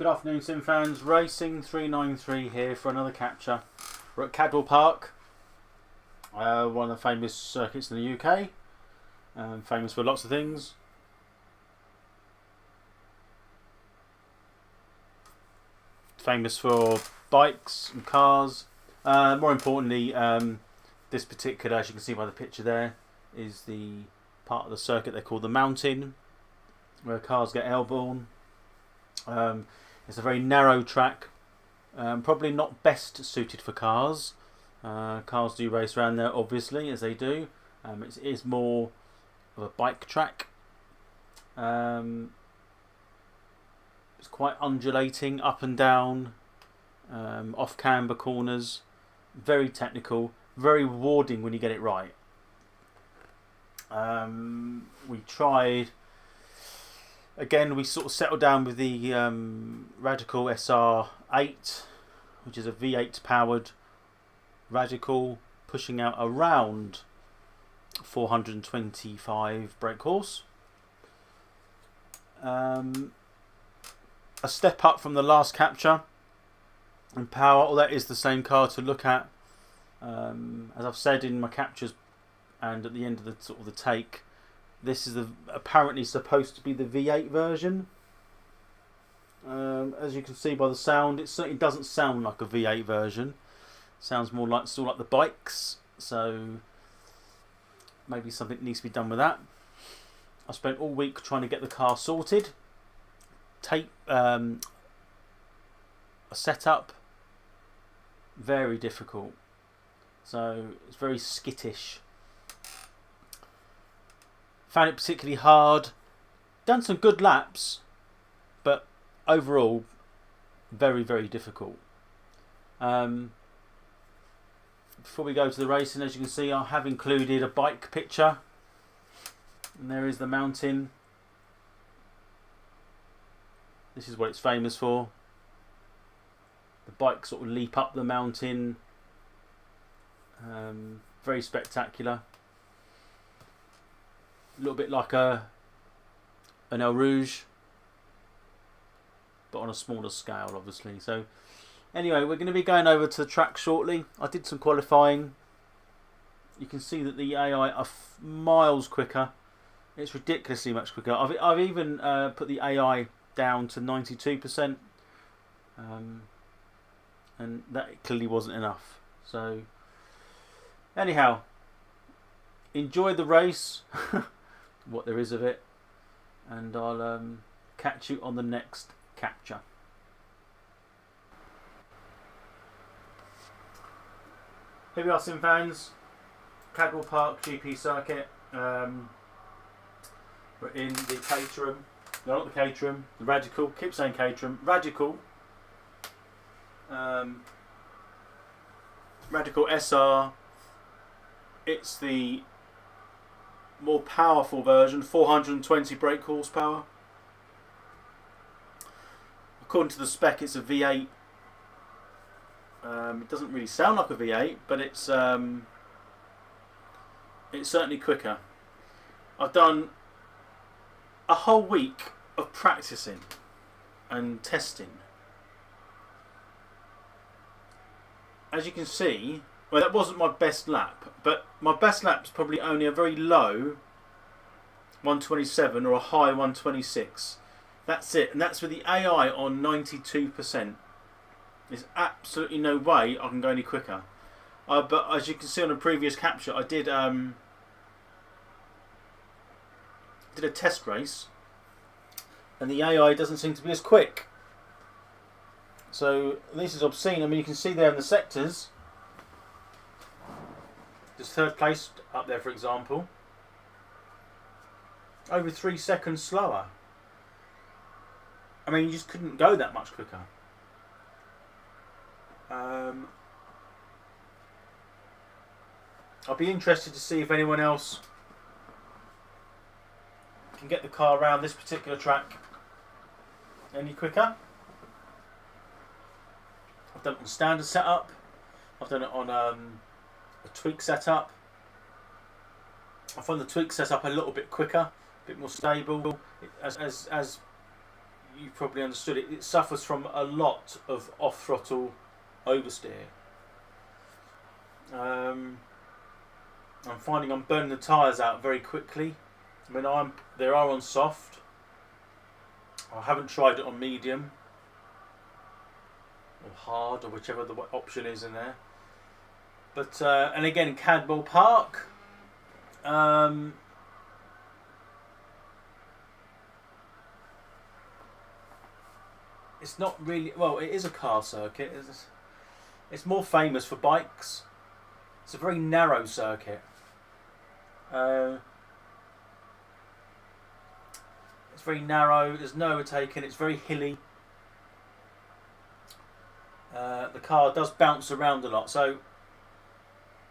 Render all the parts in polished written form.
Good afternoon, sim fans. Racing 393 here for another capture. We're at Cadwell Park, one of the famous circuits in the UK, famous for lots of things. Famous for bikes and cars. More importantly, this particular, as you can see by the picture there, is the part of the circuit they call the mountain, where cars get airborne. It's a very narrow track, probably not best suited for cars. Cars do race around there, obviously, as they do. It is more of a bike track. It's quite undulating, up and down, off camber corners, very technical, very rewarding when you get it right. We tried. Again, we sort of settled down with the Radical SR8, which is a V8 powered Radical, pushing out around 425 brake horse. A step up from the last capture in power. All that is the same car to look at. As I've said in my captures and at the end of the sort of the take, this is apparently supposed to be the V8 version. As you can see by the sound, it certainly doesn't sound like a V8 version. It sounds more like still like the bikes. So maybe something needs to be done with that. I spent all week trying to get the car sorted. A setup, very difficult. So it's very skittish. Found it particularly hard. Done some good laps, but overall very, very difficult. Before we go to the racing, as you can see, I have included a bike picture, and there is the mountain. This is what it's famous for. The bikes sort of leap up the mountain. Very spectacular. A little bit like an El Rouge, but on a smaller scale, obviously. So anyway, we're going to be going over to the track shortly. I did some qualifying. You can see that the AI are miles quicker. It's ridiculously much quicker. I've even put the AI down to 92%, and that clearly wasn't enough. So anyhow, enjoy the race. What there is of it, and I'll catch you on the next capture. Here we are, sim fans. Cadwell Park GP circuit. We're in the Caterham. No, not the Caterham. The Radical. Keep saying Caterham. Radical. Radical SR. It's the more powerful version, 420 brake horsepower. According to the spec, it's a V8. It doesn't really sound like a V8, but it's certainly quicker. I've done a whole week of practicing and testing. As you can see, well, that wasn't my best lap, but my best lap's probably only a very low 127 or a high 126. That's it, and that's with the AI on 92%. There's absolutely no way I can go any quicker. But as you can see on a previous capture, I did a test race, and the AI doesn't seem to be as quick. So this is obscene. I mean, you can see there in the sectors. There's third place up there, for example. Over 3 seconds slower. I mean, you just couldn't go that much quicker. I'll be interested to see if anyone else can get the car around this particular track any quicker. I've done it on standard setup. I've done it on a tweak setup. I find the tweak setup a little bit quicker, a bit more stable. As you probably understood it. It suffers from a lot of off-throttle oversteer. I'm finding I'm burning the tyres out very quickly. I mean, they are on soft. I haven't tried it on medium or hard, or whichever the option is in there. But and again, Cadwell Park. It's not really, well, it is a car circuit. It's more famous for bikes. It's a very narrow circuit. It's very narrow. There's no overtaking. It's very hilly. The car does bounce around a lot. So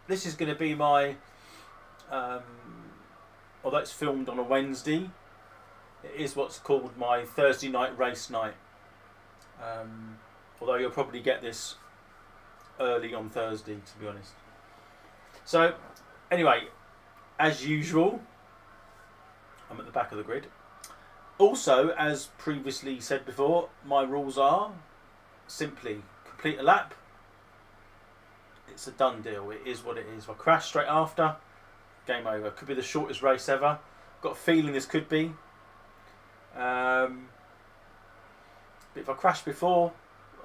this is going to be my, although it's filmed on a Wednesday, it is what's called my Thursday night race night. Although you'll probably get this early on Thursday, to be honest. So anyway, as usual, I'm at the back of the grid. Also, as previously said before, my rules are simply complete a lap. It's a done deal. It is what it is. If I crash straight after, game over. Could be the shortest race ever. Got a feeling this could be. But if I crash before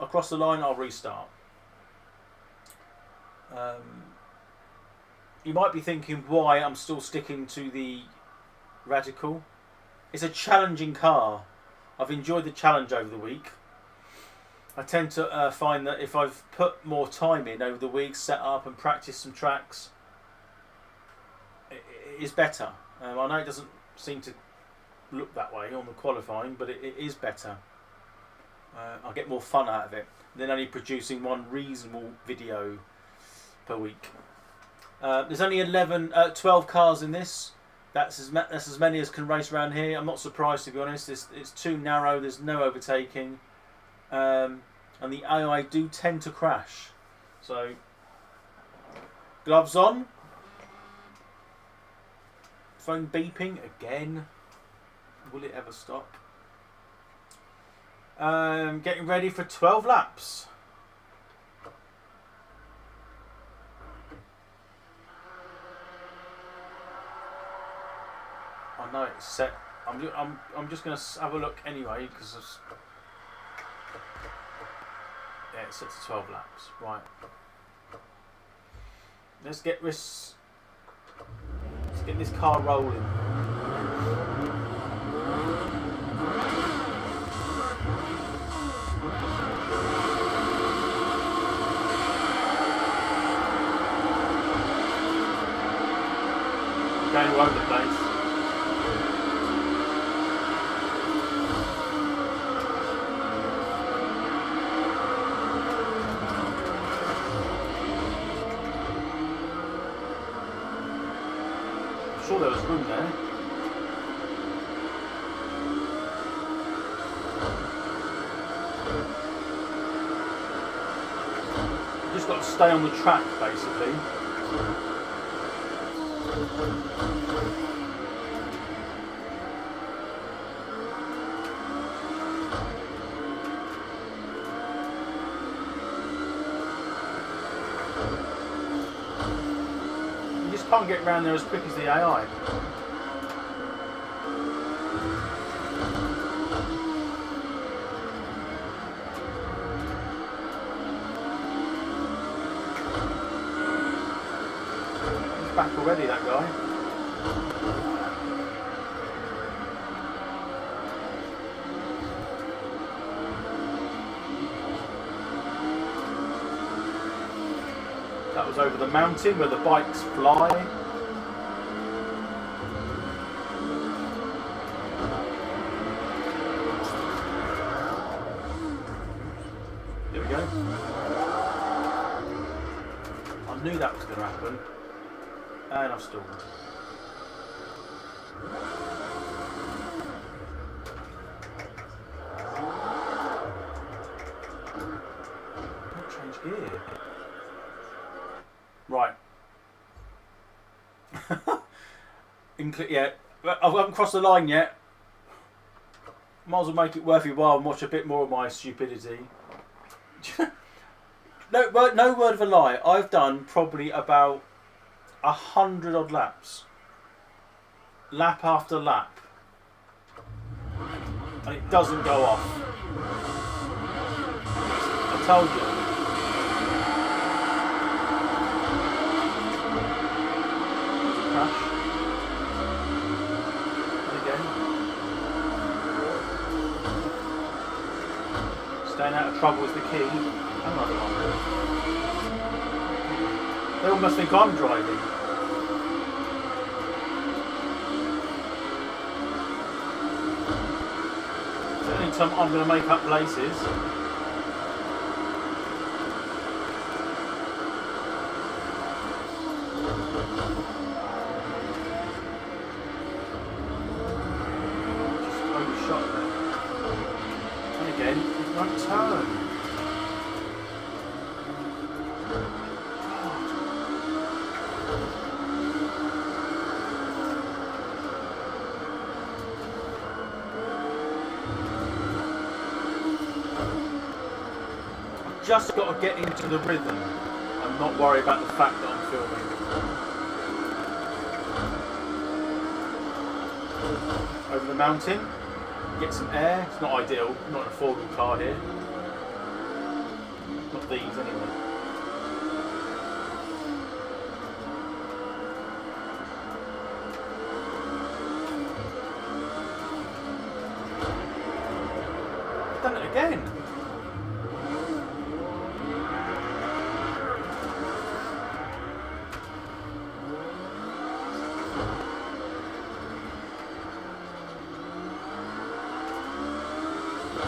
I cross the line, I'll restart. You might be thinking why I'm still sticking to the Radical. It's a challenging car. I've enjoyed the challenge over the week. I tend to find that if I've put more time in over the week, set up and practice some tracks, it is better. I know it doesn't seem to look that way on the qualifying, but it is better. I'll get more fun out of it than only producing one reasonable video per week. There's only 12 cars in this. That's as many as can race around here. I'm not surprised, to be honest. It's too narrow. There's no overtaking, and the AI do tend to crash. So, gloves on. Phone beeping again. Will it ever stop? Getting ready for 12 laps. I know it's set. I'm just going to have a look anyway because yeah, it's set to 12 laps. Right. Let's get this car rolling. Going all over the place. I'm sure there was room there. Just got to stay on the track, basically. You just can't get around there as quick as the AI. He's back already, that guy. That was over the mountain where the bikes fly. There we go. I knew that was going to happen. And I've stalled. I'll change gear. Right. Yeah, I haven't crossed the line yet. Might as well make it worth your while and watch a bit more of my stupidity. No word of a lie. I've done probably about 100 odd laps. Lap after lap. And it doesn't go off. I told you. Crash. And again. Staying out of trouble is the key. Another one. They almost think I'm driving. Anytime I'm going to make up places. Just overshot there. And again, it won't turn. Just got to get into the rhythm and not worry about the fact that I'm filming. Over the mountain, get some air. It's not ideal, not in a four-wheel car here. Not these anyway. I've done it again.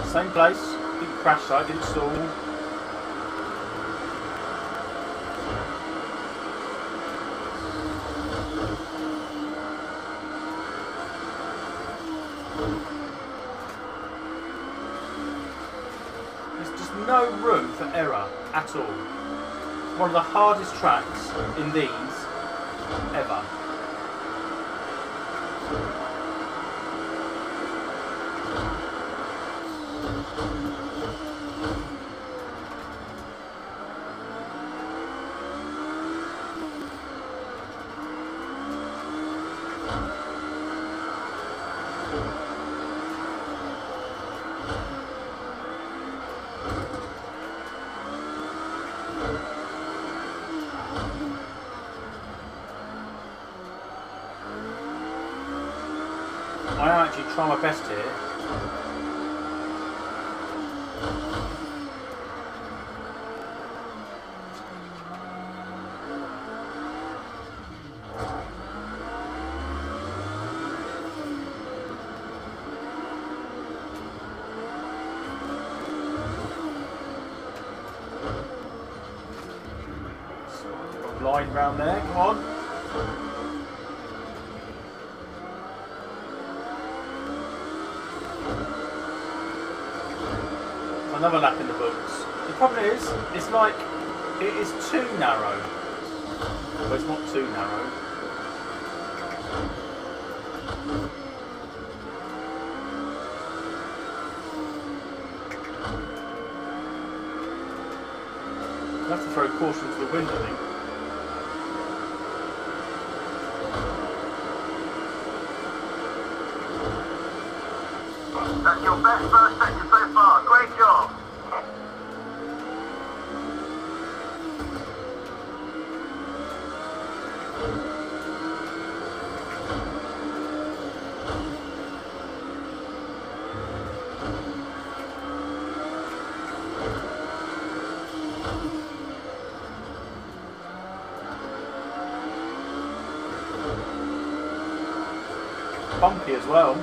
Same place, didn't crash though, didn't stall. There's just no room for error at all. One of the hardest tracks in these ever. I am actually trying my best here. Line round there, come on. Another lap in the books. The problem is, it's like, it is too narrow. Well, it's not too narrow. I'll have to throw caution to the wind, I think. That's your best first section so far. Great job. Bumpy as well.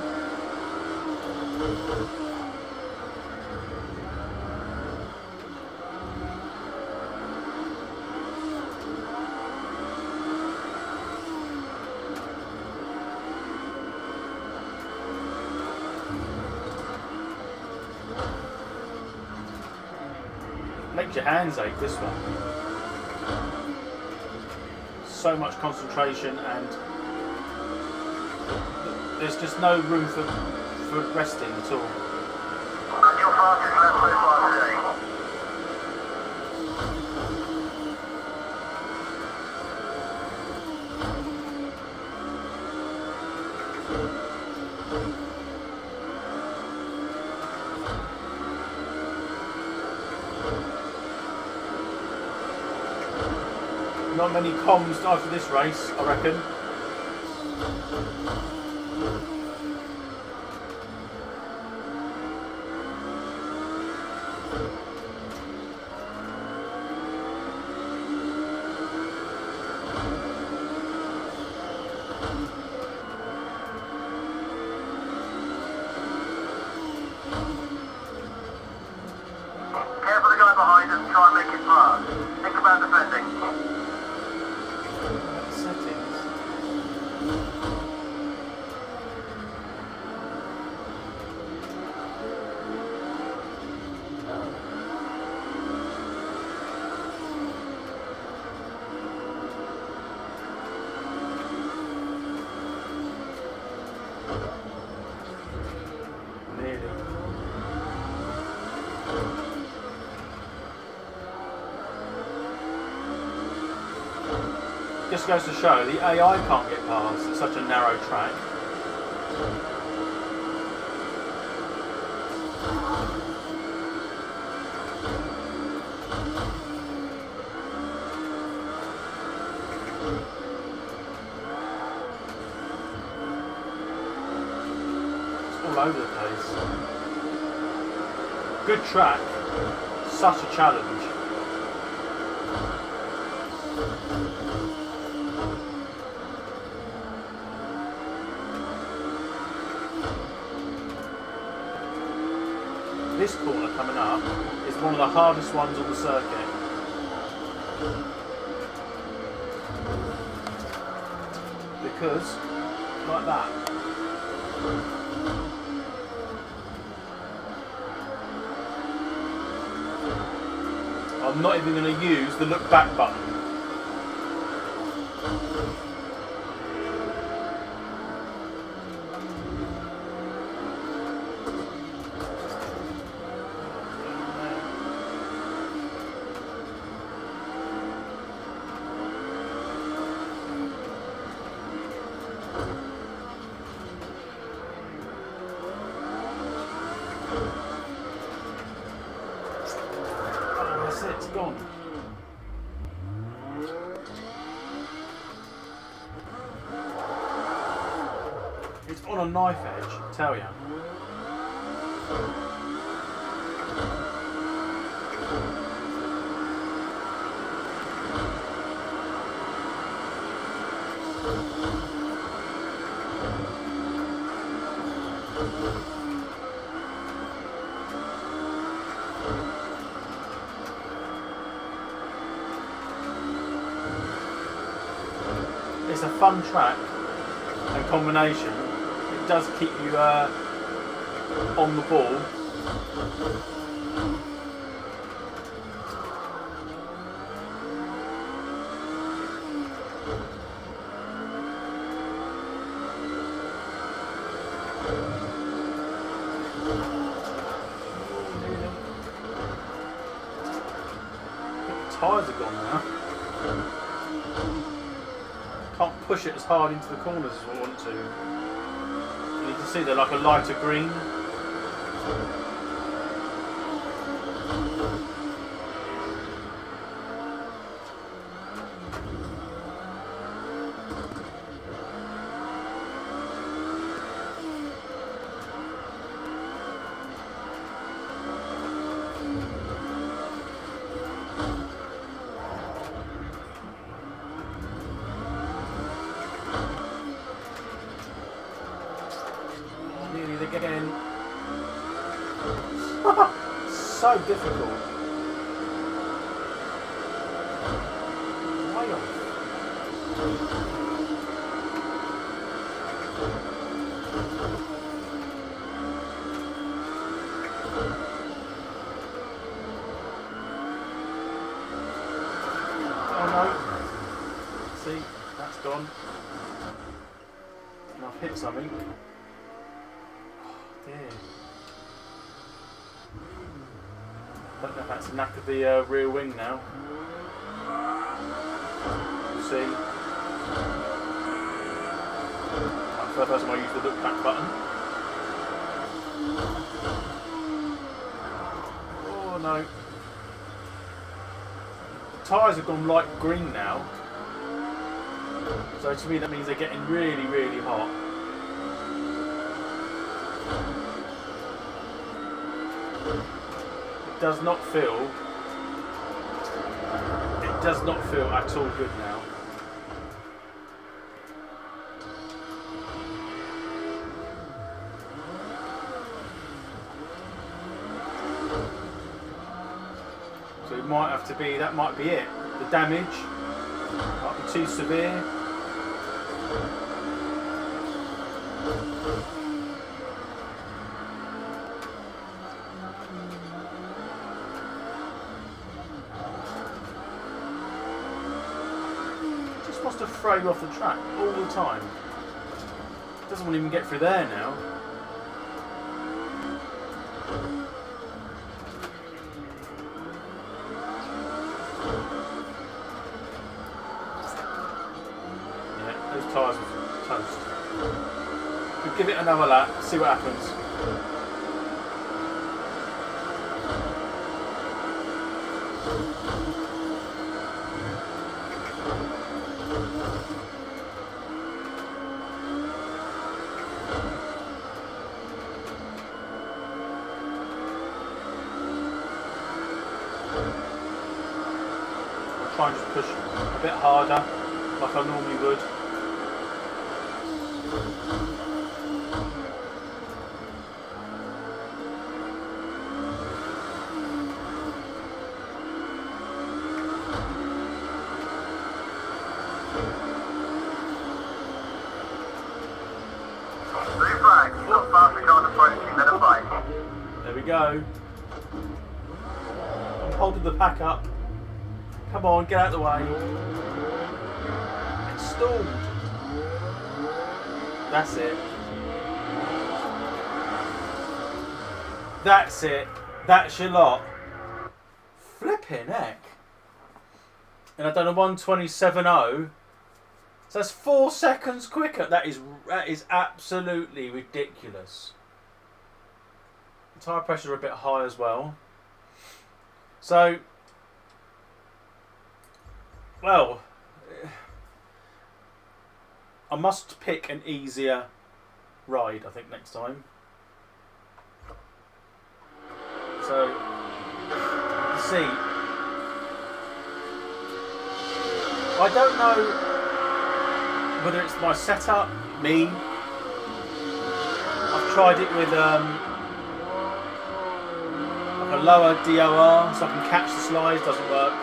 Makes your hands ache, this one. So much concentration, and there's just no room for resting at all. Not many comms after this race, I reckon. Careful the guy behind us, try and make it fast. Think about defending. Settings. Nearly. Just goes to show the AI can't get past. It's such a narrow track. It's all over the place. Good track. Such a challenge. This corner coming up is one of the hardest ones on the circuit. Because, like that. I'm not even going to use the look back button. That's it, it's gone. It's on a knife edge, I tell ya. It's a fun track and combination. It does keep you on the ball. The tyres are gone now. Can't push it as hard into the corners as I want to. You can see they're like a lighter green. Nearly again. So difficult. Way off. Oh no. See, that's gone. And I've hit something. Yeah. Don't know if that's knackered the rear wing now. We'll see. That's the first time I use the look back button. Oh no. The tyres have gone light green now. So to me that means they're getting really, really hot. It does not feel at all good now. So it might have to be, that might be it. The damage might be too severe. Just wants to throw you off the track all the time. Doesn't want to even get through there now. Those tyres are toast. We'll give it another lap, see what happens. I'll try and just push a bit harder, like I normally would. There we go. I'm holding the pack up. Come on, get out of the way. It's stalled. That's it. That's it. That's your lot. Flipping heck. And I've done a 1:27.0. So that's 4 seconds quicker. That is absolutely ridiculous. The tyre pressure a bit high as well. So, well, I must pick an easier ride, I think, next time. So, you see, I don't know whether it's my setup, me. I've tried it with like a lower DOR so I can catch the slides, doesn't work.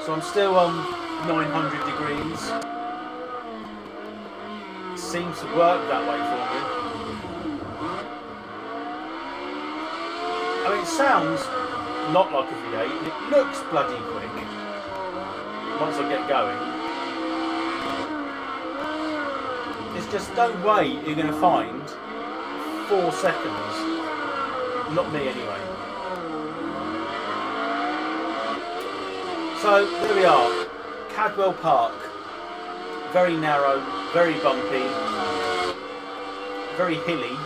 So I'm still on 900 degrees. It seems to work that way for me. I mean, it sounds not like a V8, and it looks bloody quick once I get going. There's just no way you're going to find 4 seconds. Not me anyway. So there we are, Cadwell Park. Very narrow, very bumpy, very hilly,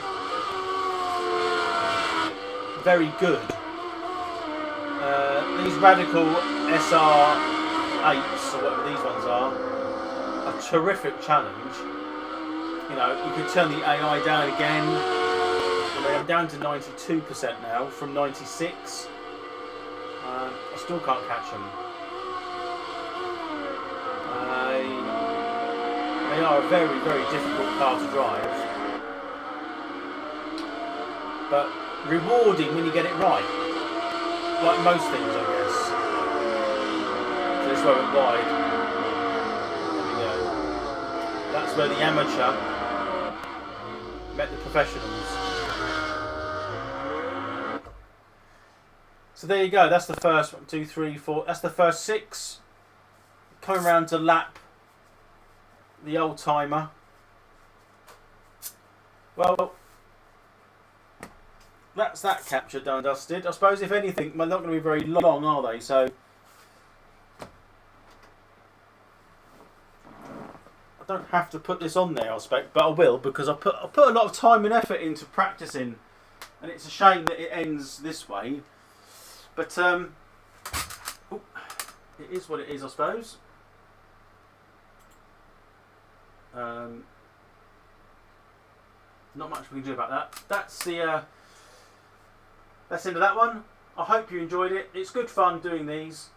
very good. These Radical SR8s, or whatever these ones are, a terrific challenge. You know, you could turn the AI down again. I'm down to 92% now from 96. I still can't catch them. They are a very, very difficult car to drive, but rewarding when you get it right, like most things, I guess. So this way went wide. There we go. That's where the amateur met the professionals. So there you go. That's the first 1, 2, 3, 4. That's the first 6. Coming round to lap the old timer. Well, that's that capture done and dusted. I suppose if anything, they're not going to be very long, are they? So I don't have to put this on there, I expect, but I will, because I put a lot of time and effort into practicing, and it's a shame that it ends this way. But it is what it is, I suppose. Not much we can do about that. That's the end of that one. I hope you enjoyed it. It's good fun doing these.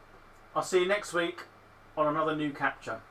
I'll see you next week on another new capture.